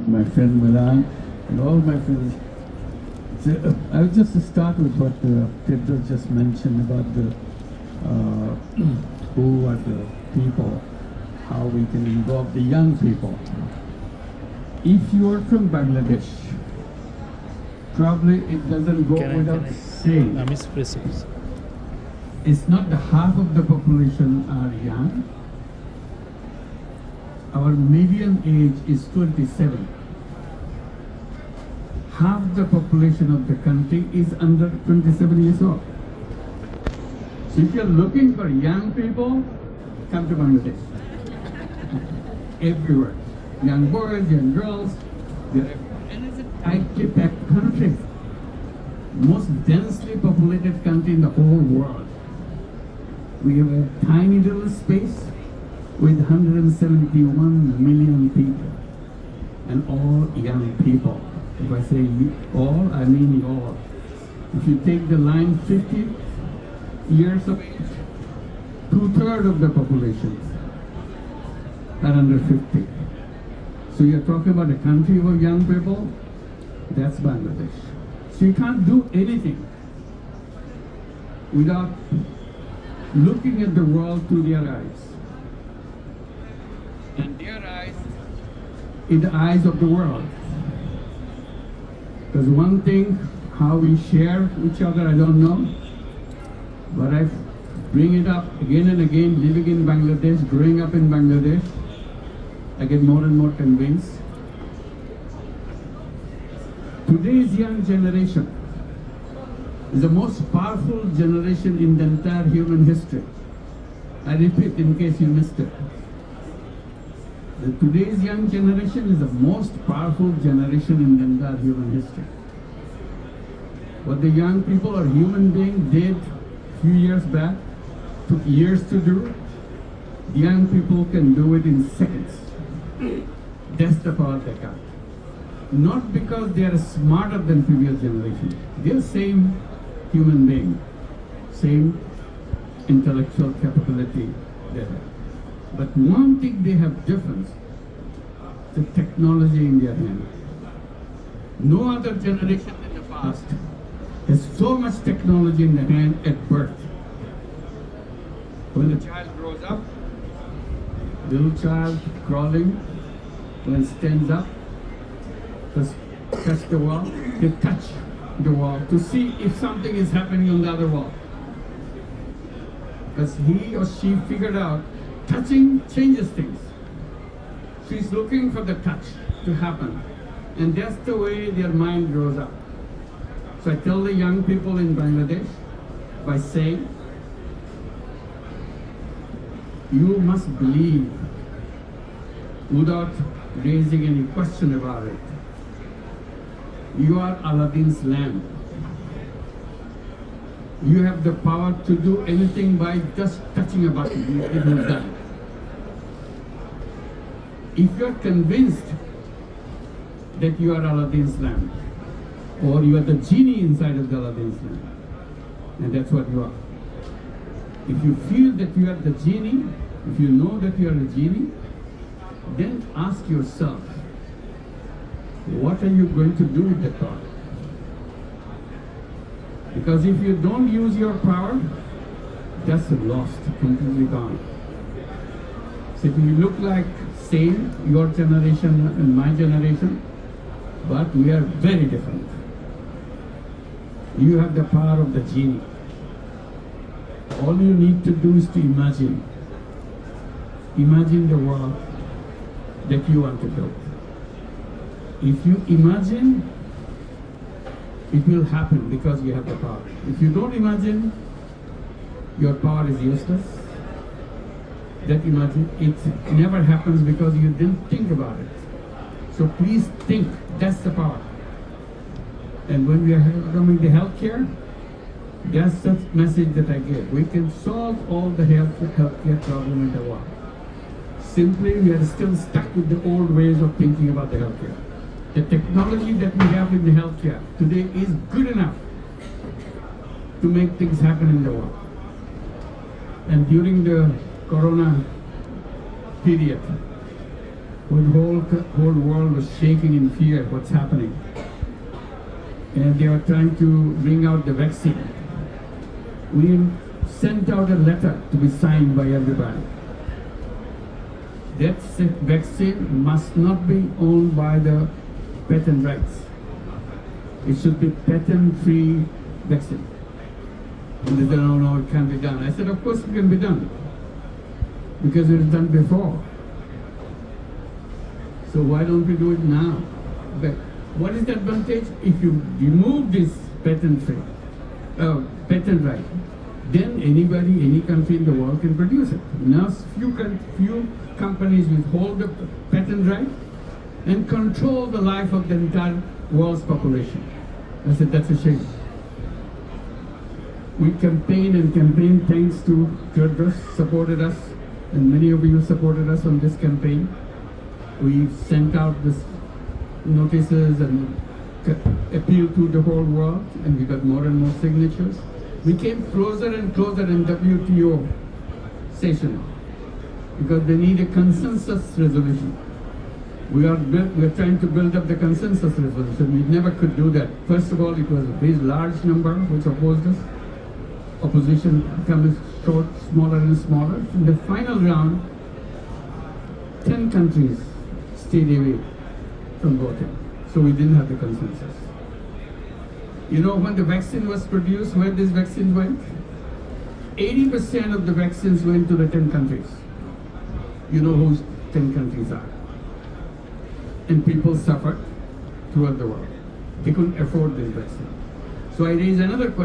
my friend Milan, and all my friends. So, I'll just start with what Pedro just mentioned about the who are the people, how we can involve the young people. If you are from Bangladesh, probably it doesn't go without saying. It's not the half of the population are young. Our median age is 27. Half the population of the country is under 27 years old. So if you're looking for young people, come to Bangladesh. Everywhere. Young boys, young girls, they're everywhere. And it's a tightly packed country. Most densely populated country in the whole world. We have a tiny little space with 171 million people. And all young people. If I say all, I mean all. If you take the line 50 years of age, 2/3 of the population are under 50. So you're talking about a country of young people, that's Bangladesh. So you can't do anything without looking at the world through their eyes. And their eyes in the eyes of the world. Because one thing, how we share each other, I don't know. But I bring it up again and again, living in Bangladesh, growing up in Bangladesh, I get more and more convinced. Today's young generation is the most powerful generation in the entire human history. I repeat in case you missed it. Today's young generation is the most powerful generation in the entire human history. What the young people or human beings did a few years back, took years to do, the young people can do it in seconds. That's the power they got. Not because they are smarter than previous generation. They are same human being, same intellectual capability they have. But one thing they have difference, the technology in their hand. No other generation in the past has so much technology in their hand at birth. When the child grows up, little child crawling, when it stands up, just touch the wall, they touch the wall to see if something is happening on the other wall. Because he or she figured out touching changes things. She's looking for the touch to happen. And that's the way their mind grows up. So I tell the young people in Bangladesh by saying, you must believe without raising any question about it. You are Aladdin's lamp. You have the power to do anything by just touching a button. It will be done. If you are convinced that you are Aladdin's lamp, or you are the genie inside of the Aladdin's lamp, and that's what you are. If you feel that you are the genie, if you know that you are a genie, then ask yourself, what are you going to do with the power? Because if you don't use your power, that's lost, completely gone. So we look like same, your generation and my generation, but we are very different. You have the power of the genie. All you need to do is to imagine. Imagine the world that you want to build. If you imagine, it will happen because you have the power. If you don't imagine, your power is useless. That imagine, it never happens because you didn't think about it. So please think, that's the power. And when we are coming to healthcare, that's the message that I give. We can solve all the healthcare problem in the world. Simply, we are still stuck with the old ways of thinking about the healthcare. The technology that we have in the healthcare today is good enough to make things happen in the world. And during the Corona period, when whole world was shaking in fear, what's happening. And they were trying to bring out the vaccine. We sent out a letter to be signed by everybody. That vaccine must not be owned by the patent rights. It should be patent-free vaccine. And they said, no, it can't be done. I said, of course it can be done, because it was done before. So why don't we do it now? But what is the advantage? If you remove this patent right, then anybody, any country in the world can produce it. Now few companies withhold the patent right and control the life of the entire world's population. I said, that's a shame. We campaigned, thanks to Tedros supported us, and many of you supported us on this campaign. We sent out this notices and appeal to the whole world, and we got more and more signatures. We came closer and closer in WTO session because they need a consensus resolution. We are trying to build up the consensus resolution. We never could do that. First of all, it was a very large number which opposed us. Opposition becomes smaller and smaller. In the final round, 10 countries stayed away from voting. So we didn't have the consensus. You know, when the vaccine was produced, where this vaccine went? 80% of the vaccines went to the 10 countries. You know whose 10 countries are. And people suffered throughout the world. They couldn't afford this vaccine. So I raised another question.